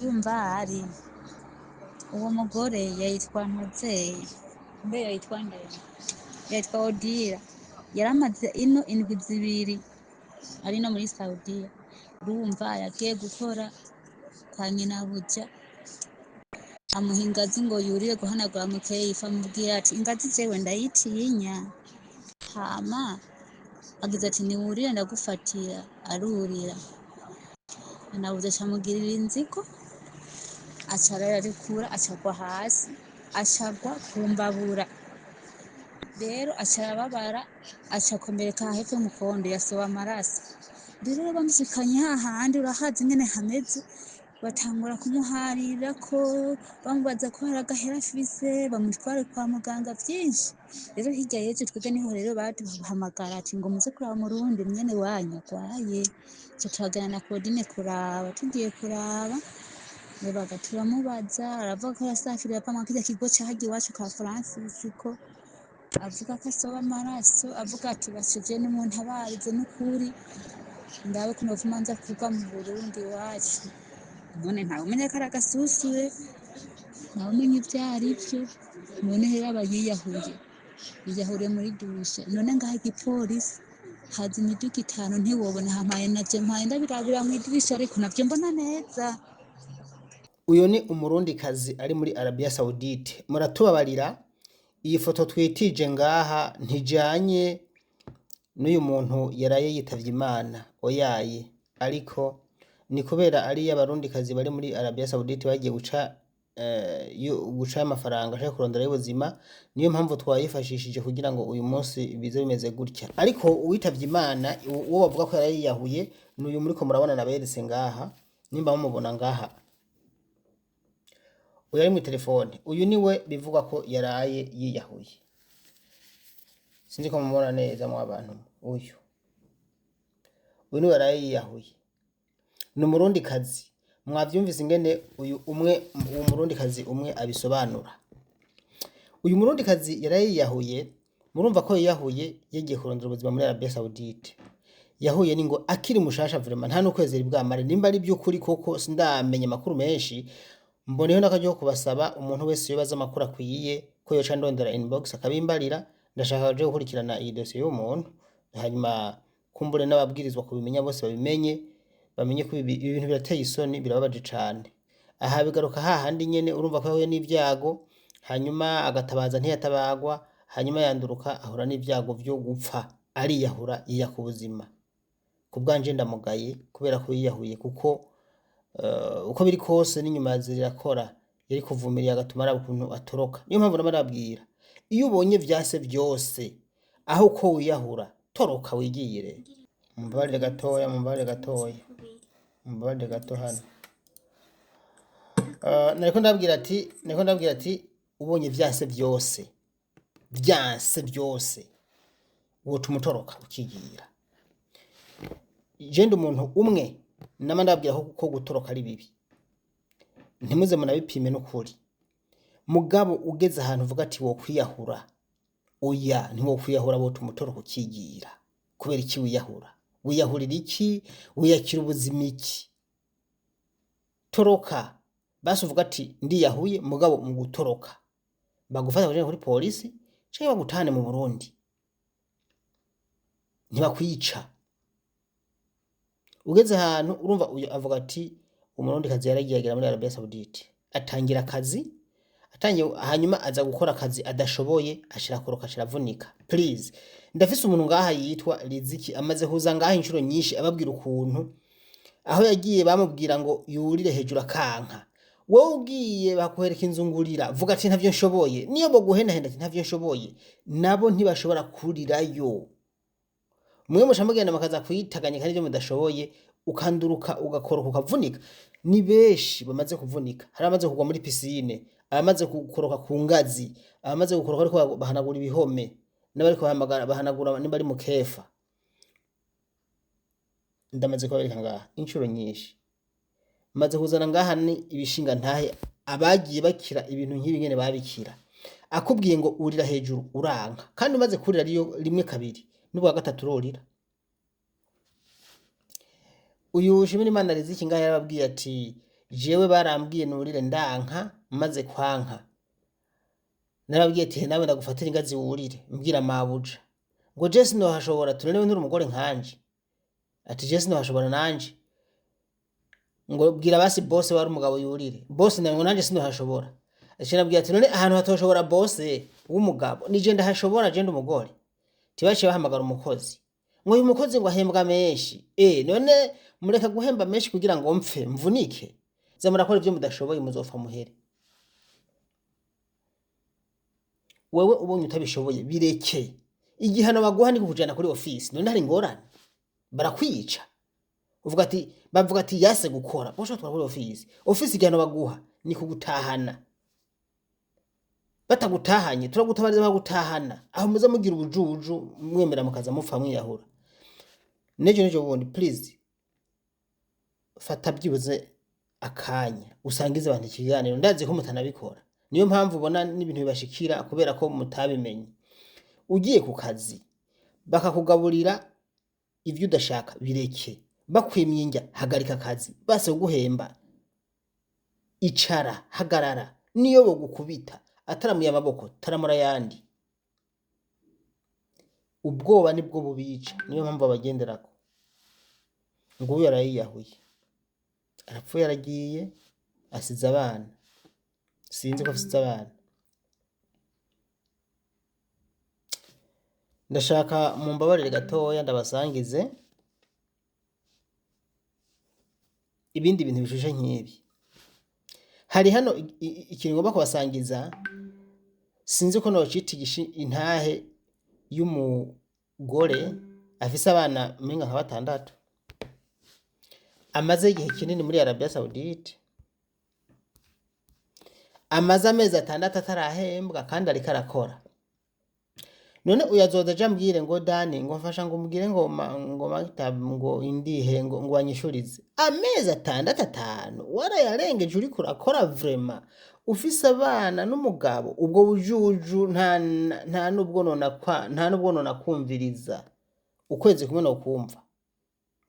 urumva ari uwo mugore yitwa Ntozeye mbe yitwa ndende yitwa Odira yaramaze ino indwi zibiri ari no muri Saudiya urumva yagiye gukora kwa nyina buja amuha ingazi ngo yurire guhanagura mukeyifa amubwira ati ingazi jewe ndayitinya hama agize ati niwurire ndagufatira arurira nabuze camugirira inzigo aca ararikura acagwa hasi acagwa ku mbabura rero aca arababara aca akomereka hepfo y'umukondo yasoba amaraso rero bamushikanye hahandi urahazi ingene hameze batangura kumuharira ko bamubaza ko hari agahera afise bamutware kwa muganga vyinshi rero hirya yejo twebwe niho rero baduhamagara ati ngo muze kuraba Murundi mwene wanyu agwaye ca turagana na Claudine kuraba tugiye kuraba baga turamubaza aravuga ko yasafiriye apamwa kirya kigo caharya iwacu ka Francis ko avuga ko asoba amaraso avuga ati basije n'umuntu abarize n'ukuri ndabe ko novuma nza kuva mu Burundi iwacu none ntawe umenya ko ari agasusure ntawe umenya ivyo arivyo none rero aba yiyahuriye muri dushe none ngaho igipolisi haza imiduga 5 ntiwobona hampaye naje mpaye ndabirabira mw'idirisha ariko navyo mbona neza. Uyu ni umurundikazi ari muri Arabia Saudite. Muratubabarira iyi foto twitije ngaha ntijanye n'uyu muntu yaraye yitavye Imana oyaye, ariko ni kubera ari y'abarundikazi bari muri Arabia Saudite bagiye guca amafaranga ashaka kurondera y'ubuzima, niyo mpamvu twayifashishije kugira ngo uyu munsi bize bimeze gutya. Ariko uwitavye Imana uwo bavuga ko yaraye yiyahuye n'uyu muriko murabona naberetse ngaha, nimba mumubona ngaha uyu ari mu telefone, uyu niwe bivugwa ko yaraye yiyahuye. Sinzi ko mumubona neza mu abantu. Uyu niwe yaraye yiyahuye, ni umurundikazi. Mwavyumvise ingene uwo murundikazi umwe abisobanura. Uyu murundikazi yaraye yiyahuye, murumva ko yiyahuye yagiye kurondera ubuzima muri Arabia Saudite. Yahuye ni ngo akiri mushasha vraiment nta n'ukwezi bwamare, nimba ari by'ukuri koko sindamenye amakuru menshi. Mboneho n'akajyo kubasaba umuntu wese yobaza amakuru akwiye ko yoca ndondera inbox akabimbarira. Ndashaka je gukurikirana iyi dossier y'umuntu, hanyuma kumbure n'ababwirizwa kubimenya bose babimenye, bamenye ko ibintu birateye isoni, birababaje cane. Aha bigaruka hahandi nyene urumva ko yahuye n'ivyago, hanyuma agatabaza ntiyatabagwa, hanyuma yanduruka ahura n'ivyago vyo gupfa ariyahura yiyaka ubuzima. Kubwanje ndamugaye kubera ko yiyahuye, kuko uko biri kose n'inyuma zirakora yari kuvumiriye agatuma araba ukuntu atoroka. Niyo mpamvu namarabwira, iyo ubonye vyase vyose aho ko wiyahura toroka wigiyire. Mumbabarire gatoya gato hano. Nariko ndabwira ati ubonye vyase vyose wotuma utoroka ukigira. Je ndi umuntu umwe nama ndabwira ko gutoroka ari bibi, ntimuze munabipime n'ukuri. Mugabo ugeze ahantu uvuga ati wo kwiyahura, oya ntiwo kwiyahura wotuma utoroka ukigira. Kubera iki wiyahura? Wiyahurira iki? Wiyakira ubuzima iki? Toroka basi uvuga ati ndiyahuye, mugabo mu gutoroka bagufata kujana kuri polisi canke bagutane mu Burundi, ntibakwica. Ugeze ahantu urumva uyu avuga ati umurundikazi yaragiye agera muri Arabia Saudite, atangira akazi, hanyuma aza gukora akazi adashoboye, ashira koroka ashiravunika. Please, ndafise umuntu ngaha yitwa Riziki amaze kuza ngaha inshuro nyinshi ababwira ukuntu aho yagiye bamubwira ngo yurire hejuru akanka. Wowe ugiye bakuhereka inzungurira, vuga ati ntavyo nshoboye. Niyo boguhendahenda ati ntavyo nshoboye, nabo ntibashobora kurirayo. Mwe mushamugenda makaza kwitaganya kandi byo mudashoboye, ukanduruka ugakoroka ukavunika. Ni beshi bamaze kuvunika, hari amaze kugwa muri piscine, abamaze gukoroka ku ngazi, abamaze gukoroka ariko bahanagura ibihome, n'abari kuhamagara bahanagura nimba ari mu kefa. Ndamaze kubereka ngaha inshuro nyinshi. Maze kuzana ngaha ni ibishinga ntahe abagiye bakira ibintu nk'ibi nyene babikira. Akubwiye ngo urira hejuru uranka, kandi umaze kurira ariyo rimwe kabiri n'ubwa gatatu urorira. Uyu Shimira Imana Riziki ngaha yarababwiye ati jewe barambwiye nurire ndanka maze kwanka narabwiye ati nawe ndagufatira ingazi wurire mbwira mabuja ngo je sinohashobora tunenewe nturi umugore nkanje ati je sinohashobora nanje ngo bwira basi boss wari umugabo yurire boss nawe ngo nanje sinohashobora ati nabwiye ati none ahantu hatoshobora boss w'umugabo nije ndahashobora je ndi umugore tibaciye bahamagara umukozi ngo uyu mukozi ngo ahembwa menshi none mureka guhemba menshi kugira ngo mpfe mvunike zamurakora ibyo mudashoboye muzopfa muhere wewe ubonye utabishoboye bireke igihano baguha ni kukujana kuri office none hari ngorane barakwica bavuga ati yase gukora bosho twara kuri office igihano baguha ni kugutahana batagutahanye turagutabariza bagutahana aho muze mugira ubujuju mwemera mukaza mupfa mwiyahura nejo bundi please fata byibuze akanya usangize abantu ikiganiro ndazi ko mutanabikora niyo mpamvu ubona n'ibintu bibashikira kubera ko mutabimenye ugiye ku kazi bakakugaburira ivyo udashaka bireke bakwimyinja hagarika akazi base guhemba icara hagarara niyo bogukubita ataramuye amaboko taramura yandi ubwoba nibwo bubica niyo mpamvu abagenderako ngo uyu yarayiyahuye arapfuye aragiye asize abana sinzi ko afite abana ndashaka mu mbabarire gatoya ndabasangize ibindi bintu bishushe nk'ibi hari hano ikintu ngomba kubasangiza sinzi ko nocitigisha intahe y'umugore afise abana menga nka 6 amaze igihe kinini muri Arabia Saudite amaze amezi 6 atarahembwa kandi ariko arakora none uyazoza jambwire ngo Dani ngo mfasha ngo mugire ngo makitabu ngo indihe ngo wanyishurize amezi 6 warayarengeje uri kurakora vraiment ufise abana n'umugabo ubwo bujuju nta nubwo nona kumviriza ukwezi kumwe no kumva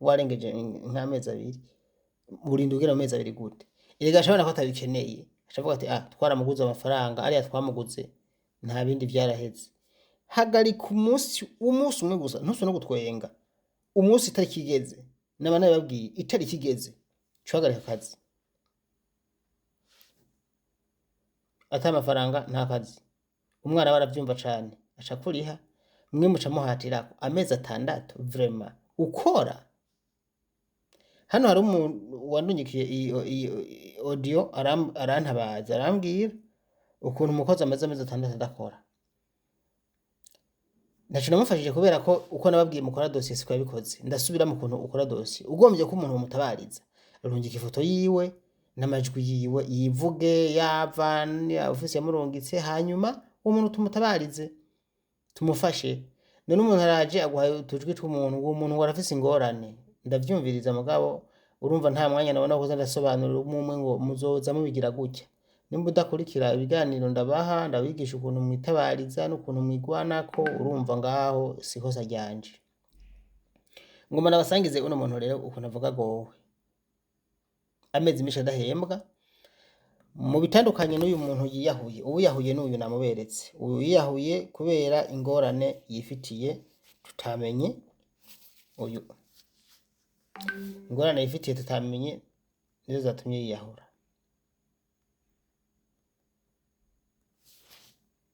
warengeje nk'amezi 2 burinde ugira amezi 2 gute erega shabana ko atabikeneye ashavuga ati twaramuguze amafaranga ari twamuguze nta bindi byaraheze hagarika umunsi umwe gusa ntuso no gutwenga umunsi itari kigeze nabana babwiye itari kigeze cwagarika akazi ata amafaranga nta kazi umwana baravyumva cane aca kuriha mwe muca muhatirako amezi 6 vraiment ukora hano hari umuntu wandunyikiye iyi audio arantabaza arambwira ukuntu umukozi amaze amezi 6 adakora ndacu namufashije kubera ko uko nababwiye mukora dossier siko yabikoze ndasubira mu kuntu ukora dossier ugombye ko umuntu mutabariza rungika ifoto yiwe n'amajwi yiwe yivuge yavanye ofisi yamurungitse hanyuma umuntu tumutabarize tumufashe none umuntu araje aguhaye utujwi tw'umuntu uwo muntu warafise ingorane ndavyumviriza mugabo urumva nta mwanya nabona ko ndasobanurira umwe ngo muzoza mubigira gutya nimba udakurikira ibiganiro ndabaha ndabigisha ukuntu mwitabariza n'ukuntu mwigwanako urumva ngaho sikosa ryanje ngoma nabasangize uno muntu rero ukuntu avuga gowe amezi misha dahembwa mu bitandukanye n'uyu muntu yiyahuye ubu yahuye n'uyu namuberetse uyu yiyahuye kubera ingorane yifitiye tutamenye uyu ingorane yifitiye tutamenye nizo zatumye yiyahura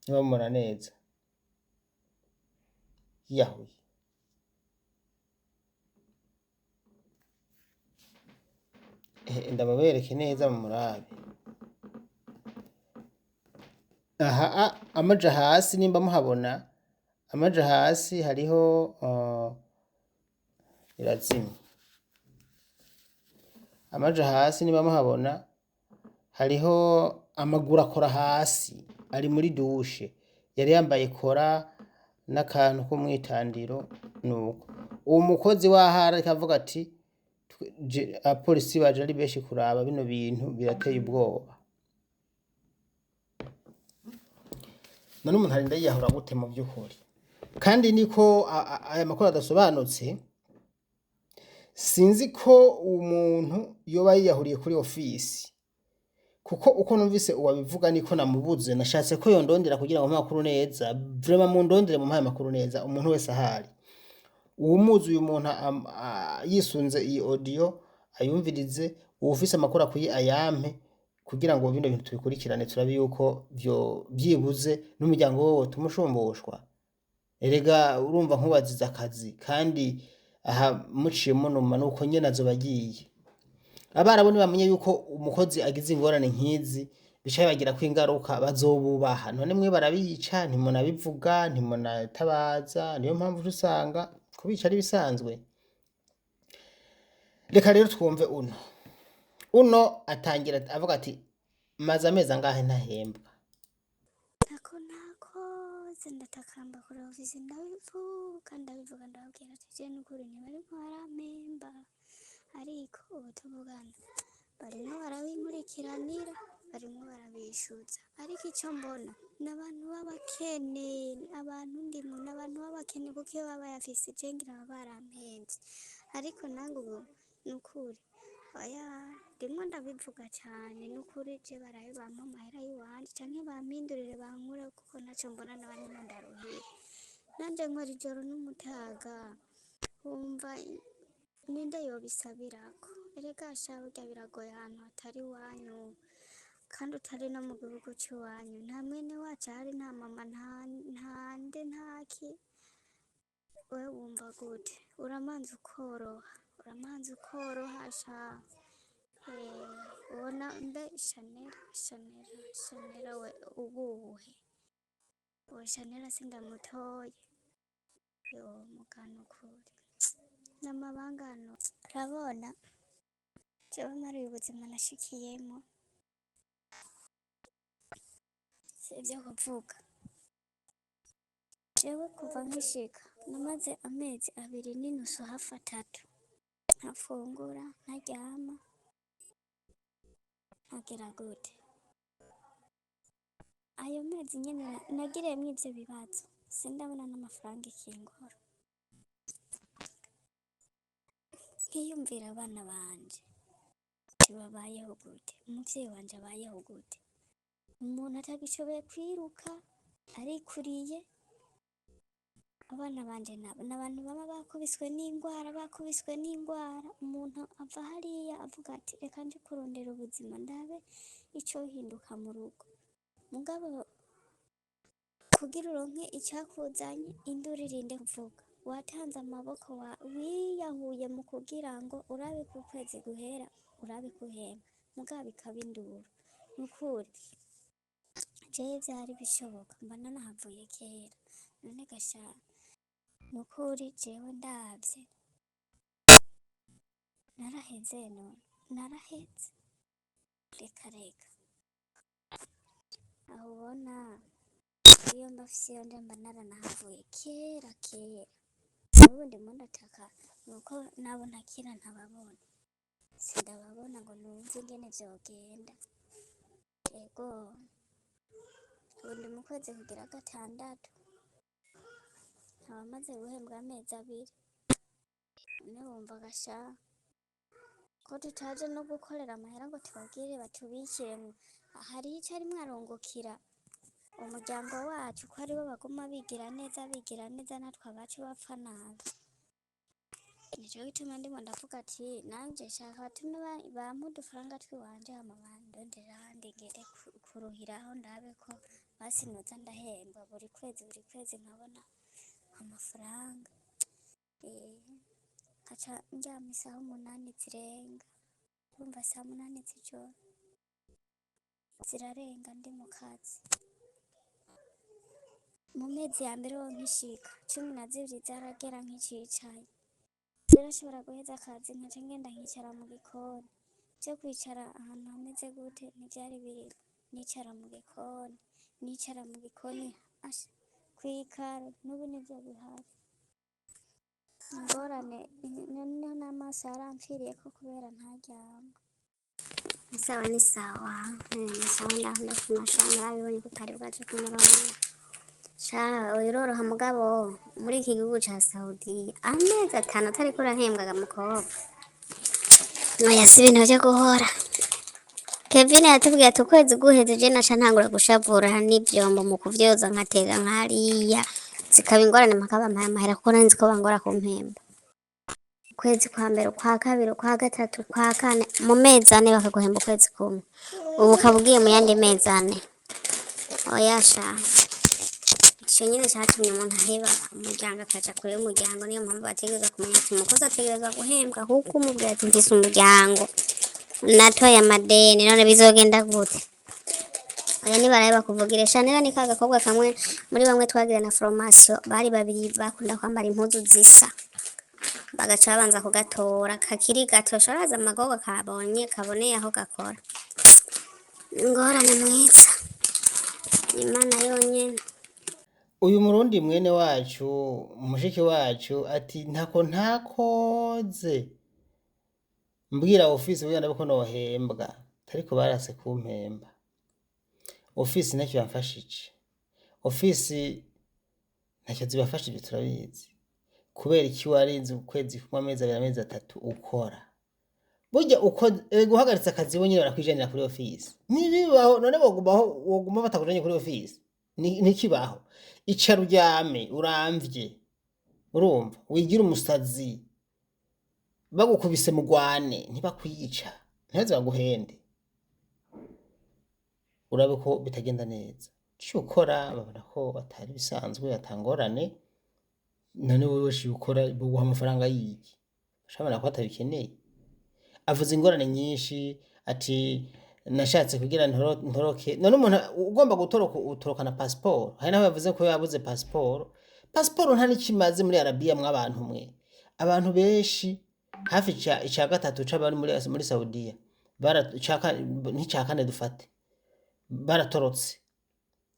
Nimamura neza yiyahuye ndababereke neza mu murabe aha amaja hasi nimba muhabona amaja hasi hariho irazimye amaja hasi nimba muhabona hariho amaguru akora hasi ari muri dushe yari yambaye kora n'akantu k'umwitandiro nuko uwo mukozi wahara akavuga ati apolisi baje ari beshi kuraba bino bintu birateye ubwoba none umuntu hari ndayahura gute mu by'ukuri kandi niko aya makuru adasobanutse sinzi ko umuntu yoba yiyahuriye kuri ofisi, kuko uko numvise uwabivuga niko namubuze. Nashatse ko yondondera kugira ngo amakuru neza, vraiment mundondere mu amakuru neza umuntu wese ahari. Uwumuzi uyu muntu yisunze iyi audio ayumvirize, uwufise amakuru akwiye ayampe kugira ngo bino bintu tubikurikirane, turabe yuko byibuze n'umuryango wowe tumushumbushywa. Erega urumva nkubaziza akazi kandi aha muciye munuma nuko nyene azobagiye. Abarabu ntibamenye yuko umukozi agize ingorane nk'izi bicaye bagira ko ingaruka bazobubaha. None mwe barabica ntimunabivuga ntimunatabaza, niyo mpamvu usanga kubica ari bisanzwe. Reka rero twumve uno atangira avuga ati maze amezi angahe ntahembwa. nakoze ndatakamba kuri ofisi ndabivuga ndababwira ati je n'ukuri ntibariko barampemba, ariko ubu tuvugana barimwo barabimurikiranira, barimwo barabishuza. Ariko icyo mbona n'abantu b'abakene, abantu ndimo n'abantu b'abakene, kuko iyo baba bayafise je ngira baba barampemvye. Ariko nange ubu n'ukuri oya ndimwo ndabivuga cyane, n'ukuri je barabe bampa amahera y'iwanje canke bampindurire bankure, kuko naco mbona n'abantu ndaruhiye. Nanje nkora ijoro n'umutaga, wumva ninde yobisabirako? Erega sha burya biragoye ahantu hatari iwanyu, kandi utari no mu gihugu cy'iwanyu, nta mwene wacu ahari, nta mama, nta nde, ntaki. Wewe wumva gute? Uramanza ukoroha sha. Ubona mbe Shanera we ubuhe? Uwe Shanera sindamutoye. Yo mugano ukuri n'amabangano. Urabona jewe mari ubuzima nashikiyemo sivyo kuvuga. Jewe kuva nkishika namaze amezi 2 n'inusu hafi 3 ntafungura, ntaryama, ntagira gute. Ayo mezi nyene nagiriyemwo ivyo bibazo, sindabona n'amafaranga ikingora. Nkiyumvira abana banje babayeho gute, umuvyeyi wanje abayeho gute, umuntu atagishoboye kwiruka arikuriye. Abana banje nabo n'abantu baba bakubiswe n'ingwara, umuntu ava hariya avuga ati reka nje kurondera ubuzima ndabe ico hinduka mu rugo. Mugabo kugira uronke icyakuzanye, induru irinde kuvuga, watanze amaboko, wiyahuye mu kugira ngo urabe ku kwezi guhera, urabe kuhema, mugabo bikaba induru. Nukuri jewe vyari bishoboka mba nanahavuye kera. None gasha nukuri jewe ndavye naraheze, none naraheze. Reka aho ubona iyo mbafise iyo nde mba naranahavuye kera. Ubundi mo ndataka nuko nabo ntakira ntababona, sindababona ngo numve ingene vyogenda. Ego ubundi mu kwezi kugira 6 nkaba maze guhembwa amezi 2. None wumva gasha ko tutaje no gukorera amahera ngo tubabwire batubikire. Hari icyo ari mwarungukira umuryango wacu, ko aribo baguma bigira neza natwe abacu bapfa nabi. Nico gituma ndimo ndavuga ati nanje shaka batume bampa udufaranga twiwanje, hama bandondera ahandi ngende kuruhiraho, ndabe ko basinuza ndahembwa buri kwezi nkabona amafaranga. Kaca ndyama isaha 8 zirenga, urumva saa 8 z'ijoro zirarenga ndi mu kazi. Mu mezi ya mbere ho nkishika 12 zaragera nkicicaye, zirashobora guheza akazi nkaca ngenda nkicara mu gikoni. Cyo kwicara ahantu hameze gute ntivyari biri, nicara mu gikoni asha kwikara, n'ubu nivyo bihari. Ingorane noneho n'amaso yarampfiriye ko kubera ntaryama. Ni sawa ndaho ndakunashana abibonye ko kari bwaje kumurongo. sha wiroroha mugabo muri iki gihugu ca Saudi amezi 5 atariko urahembwaga mukobwa oya si ibintu vyo guhora. Kevin yatubwiye ati ukwezi guheze je naca ntangura gushavura n'ivyombo mu kuvyoza nkatega nkariya zikaba ingorane makaba amahera kuko nanzi ko bangora kumpemba ukwezi kwa mbere kwa kabiri kwa gatatu kwa kane mu mezi 4 bakaguhemba ukwezi kumwe ubu ukabwiye mu yandi mezi 4 oya sha ico nyene catumye umuntu aheba umuryango akaja kure y'umuryango niyo mpamvu bategereza kumenya ati umukozi ategereza guhembwa kuko umubwira ati mfise umuryango natoye amadeni none bizogenda gute oya nibaraye bakuvugira Chanel ni kaga kobwa kamwe muri bamwe twagira na formation bari babiri bakunda kwambara impuzu zisa bagaca babanza kugatora kakiri gato sharaza amagogo kabonye kaboneye aho gakora ingorane mwiza imana yonyene. uyu murundi mwene wacu mushiki wacu ati ntako ntakoze mbwira ofisi bwira ndabiko nohembwa ariko barase kumpemba ofisi ntacyo yamfashije ofisi ntacyo zibafashije turabizi kubera iki warinze ukwezi kumwe amezi 2 amezi 3 ukora burya uko guhagaritsa akazi bo nyine barakwijanira kuri ofisi nibibaho none woguma batakujanye kuri ofisi nikibaho icara uryame uramvye urumva wigira umusazi bagukubise mugwane ntibakwica nteze baguhende urabe ko bitagenda neza cyo ukora babona ko batari bisanzwe batangorane none wowe shi ukora buguha amafaranga yiki shabana ko atabikeneye avuze ingorane nyinshi ati nashatse kugira ntoroke none umuntu ugomba utoroka na passport hari naho yavuze ko yabuze passport nta nikimaze muri Arabia mw'abantu mwe abantu benshi hafi ica gatatu c'abari muri Saudiya barachaka nticakane dufate baratorotse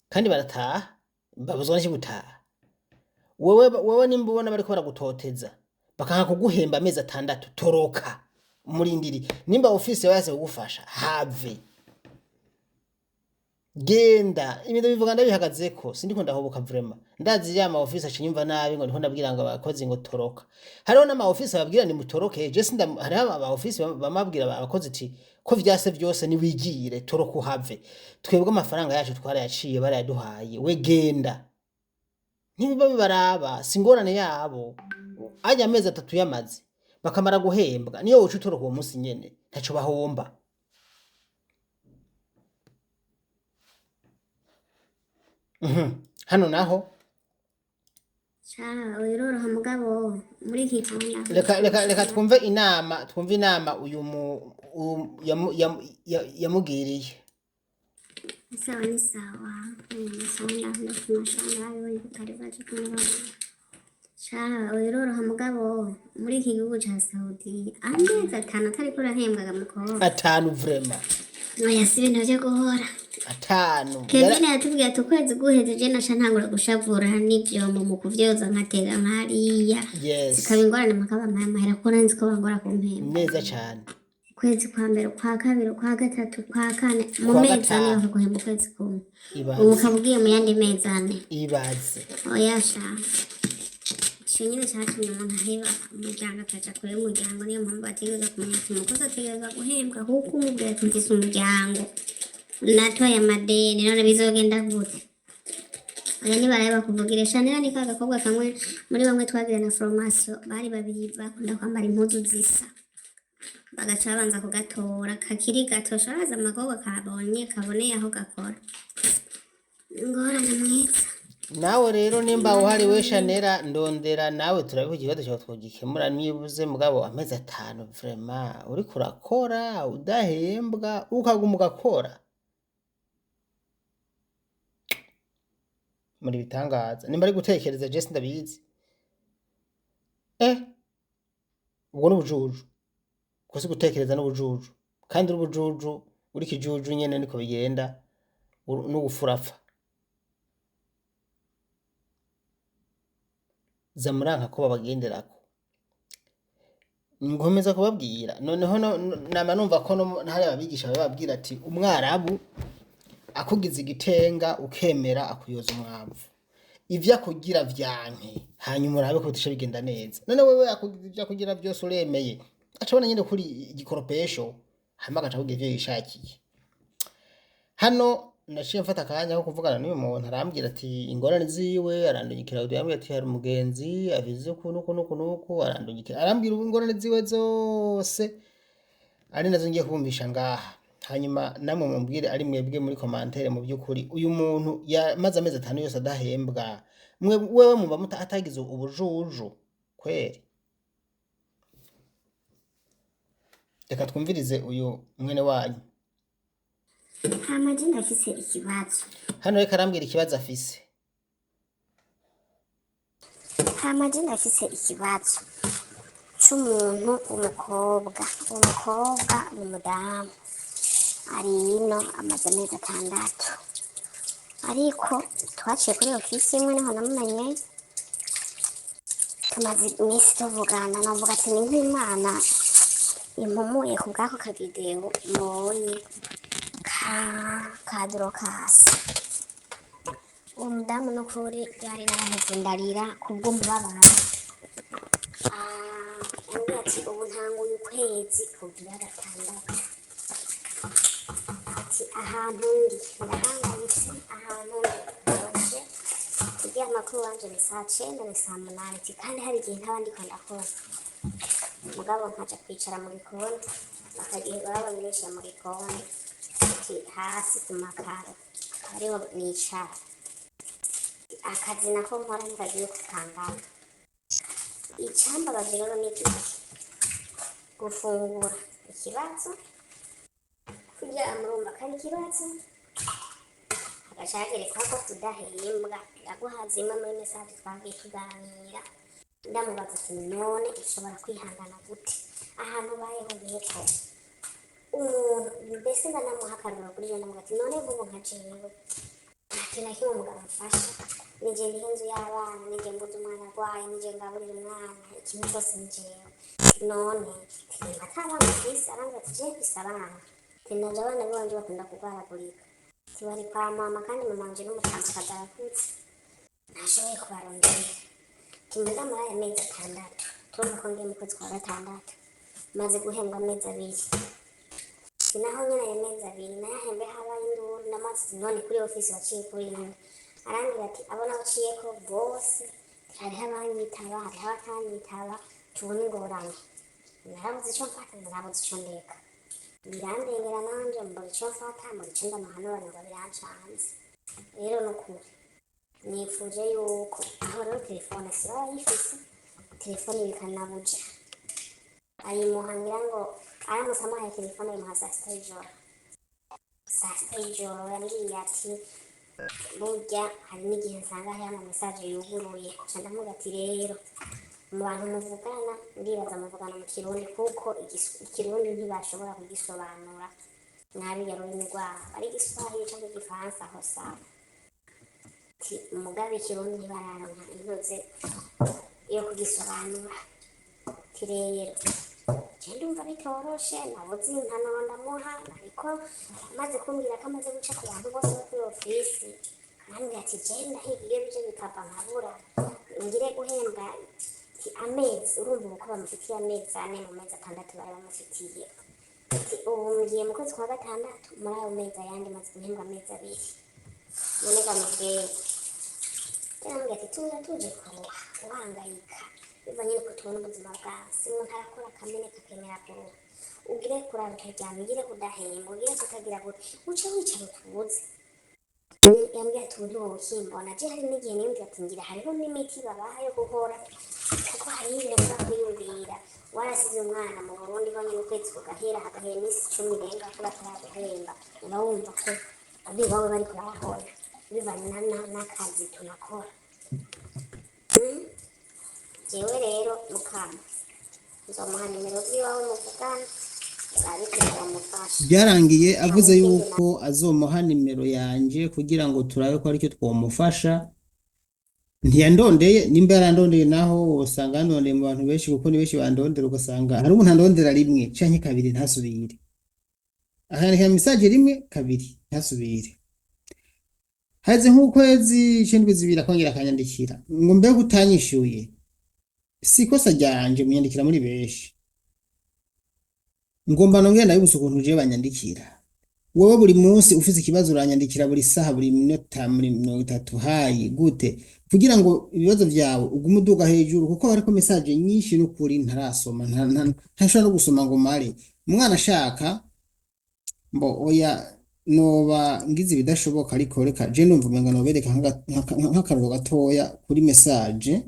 kandi barataha babuzwa n'iki gutaha wewe nimba ubona bariko baragutoteza bakanka kuguhemba amezi 6 toroka murindiri nimba ofisi yase kugufasha have genda ibintu bivuga ndabihagazeko sindiko ndahoboka vraiment ndazi ya ma office acinyumva nabi ngo niho ndabwira ngo abakozi ngo toroka hariho na ma office babwira ni mutoroke je sinda hariho aba office bamabwira abakozi ati ko vyase vyose ni wigire toroka uhave twebwe amafaranga yacu twarayaciye barayaduhaye we genda nibiba bibaraba singorane yabo ajya amezi 3 yamaze bakamara guhembwa niyo ucu toroka uwo munsi nyene ntaco bahomba. Hano naho wiroroha mugabo muri iki kanya reka twumve inama uyu yamugiriye. sawa ni sawa ndakunda kumashanga ayo kutaribaje kumara wiroroha mugabo muri iki gihugu ca Saudi amezi 5 atariko urahembwaga mukobwa 5 vraiment oya si ibintu vyo guhora 5 Kevin yatubwiye ati ukwezi guheze je naca ntangura gushavura n'ivyombo mu kuvyoza nkatega nkariya zikaba ingorane makaba amahera kuko nanzi ko bangora kumpemba neza cyane ukwezi kwa mbere kwa kabiri kwa gatatu kwa kane mu mezi 4 bakaguhemba ukwezi kumwe ubu ukabwiye mu yandi mezi 4 ibaze oya sha ico nyene catumye umuntu aheba umuryango akaja kure y'umuryango niyo mpamvu bategereza kumenya ati umukozi ategereza guhembwa kuko umubwira ati mfise umuryango natoye amadeni none bizogenda gute oya nibaraye bakuvugira Chanel ni kaga kobwa kamwe muri bamwe twagira na formation bari babiri bakunda kwambara impuzu zisa bagaca babanza kugatora kakiri gato sharaza amagogo kabonye kaboneye aho gakora ingorane mwiza. nawe rero nimba uhari we Chanel ndondera nawe turabiho ikibazo cyo twogikemura nibuze mugabo amezi 5 vraiment uri kurakora udahembwa ukaguma ugakora muri bitangaza nimba ari gutekereza je sindabizi ubwo n'ubujuju kwose gutekereza n'ubujuju kandi ubujuju uri kijuju nyene niko bigenda no gufurafa zamuranka ko babagenderako ngomeza kubabwira noneho nama numva ko ntari ababigisha bababwira ati umwarabu akugize igitenga ukemera akuyoza umwavu ivyo akugira vyanke hanyuma urabe ko bitisha bigenda neza none wewe ivyo akugira byose uremeye acabona nyine kuri igikoropesho hama agaca kugira ivyo yishakiye. Hano naciye mfata akanya ko kuvugana n'uyu muntu arambwira ati ingorane ziwe arandungikira yambwira ati hari umugenzi avize kunuku arandungikira arambwira ingorane ziwe zose ari nazo ngiye kumvisha ngaha hanyuma namwe mumbwire ari mwebwe muri commentaire mu by'ukuri uyu muntu yamaze amezi 5 yose adahembwa wewe mumva atagize ubujuju kweri. Reka twumvirize uyu mwene wanyu. Amajina afise ikibazo. Hano reka arambwira ikibazo afise. Amajina afise ikibazo c'umuntu umukobwa ni umudamu ari ino amaze amezi 6 ariko twaciye kuri ofisi imwe niho namumenye tumaze iminsi tuvugana navuga ati ni nk'Imana impumuye ku bwako kavideo mbonye ka Dorokasi. Uwo mudamu n'ukuri yari naraheze ndarira kubw'umubabaro. Yambwiye ati ubu ntanguye ukwezi kugira 6 ati ahantu ndi ndahangayitse ahantu ndoroshe tugiye amakuru wanje ni saa 9 ni saa 8 ati kandi hari igihe ntaba ndiko ndakora mugabo nkaja kwicara mu gikoni bakagiye barabamenyesha mu gikoni ati hasi ku makaro ariho nicara akazi nako nkora nkagiye kukangana icambabaje rero ni gufungura ikibazo kurya amurumba kandi ikibazo agacagereka ko tudahembwa yaguhazima muri message twagiye tuganira ndamubaza ati none ushobora kwihangana gute ahantu bayeho hepfo umuntu mbese ndanamuhakanura kuri yo ndamubaza ati none vuba nka jewe ati nakimwe umugabo amfasha nije ndiho inzu y'abana nije mbuze umwana arwaye nije ngaburira umwana ikintu cyose nijewe none atabana kwisi arambwira ati je kwisi abana tinaje abana banje bakunda kurwaragurika tibari kwa mama kandi mama wanje n'umutamakazi arakutse nashoboye kubarondera kimuga muri aya mezi 6 turumva ko ngiye mu kwezi kwa 6 maze guhembwa amezi 2 sinaho nyine ayo mezi 2 nayahembe habaye induru ndamaze none kuri ofisi waciye kuri imwe arambwira ati abona waciye ko bose hariho abanyitaba hariho abatanyitaba tubona ingorane narabuze icyo mfata narabuze icyo ndeka birandengera nanje mbona icyo mfata mbona icyo ndamuhanura ngo birancanze rero nukuri nifuje yuko aho rero telefone siba yifise telefone bikanabuja ayimuhangira ngo aramusamaye telefone imuha saa 6 y'ijoro yambwiye ati burya hari n'igihe nsanga hariho ama message yuguruye nca ndamuga ati rero mu bantu muvugana ndibaza muvugana mu kirundi kuko ikirundi ntibashobora kugisobanura nabi yarurimi rwabo ari igiswahili cyangwa igifaransa aho sawa ati mugabe ikirundi ntibararonka intoze yo kugisobanura ati rero ndumva bitoroshe nabuze impanuro ndamuha ariko amaze kumbwira ko amaze guca ku bantu bose bo kuri ofisi nanjye ati genda higiye bije bikava nkabura ngire guhembwa amezi urumva uko bamufitiye amezi 4 mu mezi 6 bari bamufitiye ubu ngiye mu kwezi kwa 6 muri ayo mezi ayandi maze guhembwa amezi 2 none bamubwiye cyangwa ati tuje kuruha uhangayika bivanye nuko tubona ubuzima bwawe si umuntu arakora akamene kakemera kuruha ugire kurara ukaryama ugire kudahembwa ugire kukagira gute uce wicara utubuze yambwiye ati ubu ntiwowe ukimbona je hari n'igihe niyumvira ati ngira hariho n'imiti babaha yo guhora kuko hari ibintu ushobora kwiyumvira warasize umwana mu Burundi bongeye ukwezi kugahera hagahera iminsi 10 irenga ko bataraguhemba uba wumva ko abiwawe bari kurahora bivanye n'akazi tunakora jewe rero mukama nzomuha nimero z'iwawe muvugana byarangiye avuze yuko azomuha nimero yanje kugira ngo turabe ko aricyo twomufasha ntiyandondeye nimba yarandondeye naho usanga ndondeye mu bantu benshi kuko ni benshi bandondera ugasanga hari umuntu andondera rimwe canke kabiri ntasubire aha ni message rimwe kabiri ntasubire haheze nk'ukwezi c'indwi zibiri akongera akanyandikira ngo mbega utanyishyuye, si ikosa ryanje munyandikira muri benshi, ngomba nongere ndabibutsa ukuntu je banyandikira. Wowe buri munsi ufise ikibazo uranyandikira buri saha, buri minota, muri 30 hayi gute, kugira ngo ibibazo vyawe ugume uduga hejuru, kuko hariko message nyinshi n'ukuri ntarasoma, ntashobora no gusoma ngo mare. Umwana ashaka mbo oya noba ngize ibidashoboka, ariko reka je numva umenga nobereka nk'akaroro gatoya kuri message.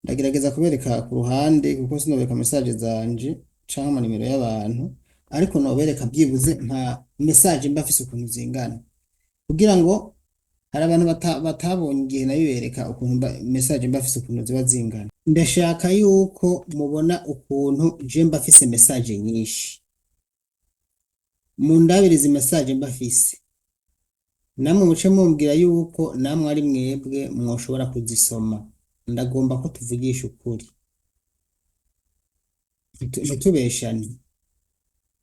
Ndagerageza kubereka ku ruhande kuko sinobereka message zanje canke amanimero y'abantu, ariko nobereka byibuze nka message mba afise ukuntu zingana, kugira ngo hari abantu batabonye igihe nabibereka ukuntu message mba afise ukuntu ziba zingana. Ndashaka yuko mubona ukuntu je mba afise message nyinshi, mundabiriza message mba afise, namwe muce mumbwira yuko namwe ari mwebwe mwoshobora kuzisoma. Ndagomba ko tuvugisha ukuri, ntitubeshane.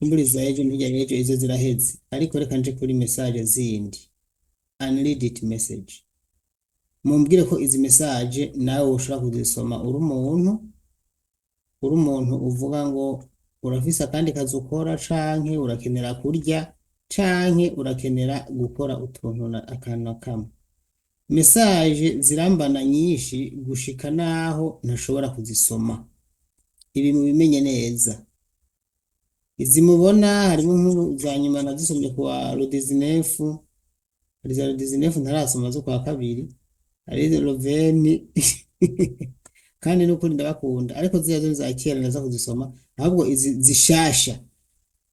Imburiza ejo ntijya ejo izo ziraheze, ariko reka nje kuri message zindi, unread message. Mumbwire ko izi message nawe ushobora kuzisoma. Uri umuntu uvuga ngo urafise akandi kazi ukora, canke urakenera kurya, canke urakenera gukora utuntu akantu na kamwe. Message zirambana nyinshi gushika naho ntashobora kuzisoma. Ibi mubimenye neza. Izi mubona harimo nkuru za nyuma nazisomye kwa Rodizinefu, hari za Rodizinefu ntarasoma zo kwa kabiri, hari Roveni kandi n'ukuri ndabakunda, ariko ziyazo za kera ndaza kuzisoma, ahubwo izi zishasha.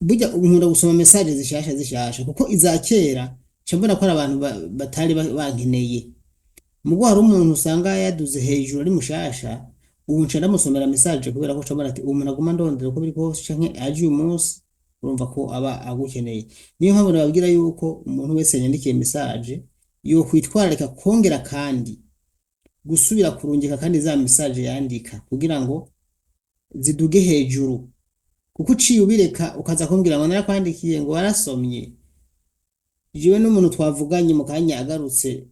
Burya nkunda gusoma message zishasha kuko iza kera cyambona ko abantu batari bankeneye. Mugo hari umuntu usanga yaduze hejuru ari mushasha, ubu nca ndamusomera message kubera ko cyambona ati umuntu aguma ndondera ko biri kose canke aje uyu munsi, urumva ko aba agukeneye. Niyo mpamvu nababwira yuko umuntu wese yandikiye message yo kwitwararika kongera kandi gusubira kurungika kandi za message yandika, kugira ngo ziduge hejuru, kuko uciye ubireka ukaza kumbwira ngo narakwandikiye ngo warasomye. Jiwe n'umuntu twavuganye mu kanya agarutse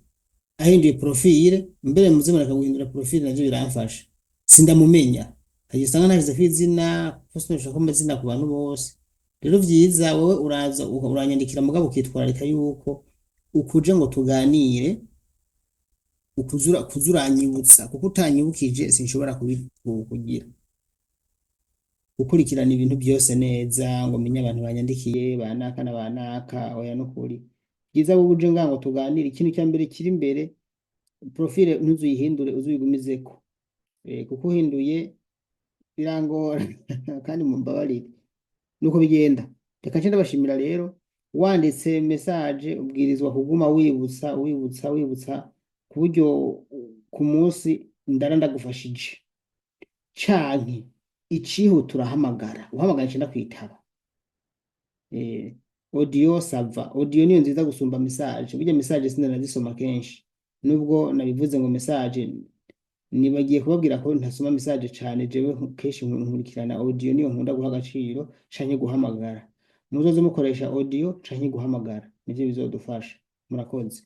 ahinduye profile, mbere muzimana akaguhindura profile navyo biramfasha, sindamumenya, hagisanga nagize kwizina posto nshaka amazina ku bantu bose. Rero vyiza wowe uraza uranyandikira mugabo ukitwararika yuko ukuje ngo tuganire, kuzuranyibutsa, kuko utanyibukije sinshobora kugira gukurikirana ibintu byose neza ngo menye abantu banyandikiye banaka na banaka. Oya nukuri byiza wowe uje ngango tuganire. Ikintu cya mbere kiri imbere, profile ntuzuyihindure, uzuyigumizeko, kuko uhinduye birangora kandi mumbabarire nuko bigenda. Reka nce ndabashimira rero. Wanditse message ubwirizwa kuguma wibutsa ku buryo ku munsi ndagufashije, canke icihutura uhamagara nce ndakwitaba. Audio sava, audio niyo nziza gusumba message. Burya message sinanazisoma kenshi, nubwo nabivuze ngo message nibagiye kubabwira ko ntasoma message cyane. Jewe kenshi nkurikirana audio, niyo nkunda guha agaciro canke guhamagara. Muzoze mukoresha audio canke guhamagara, nivyo bizodufasha. Murakoze.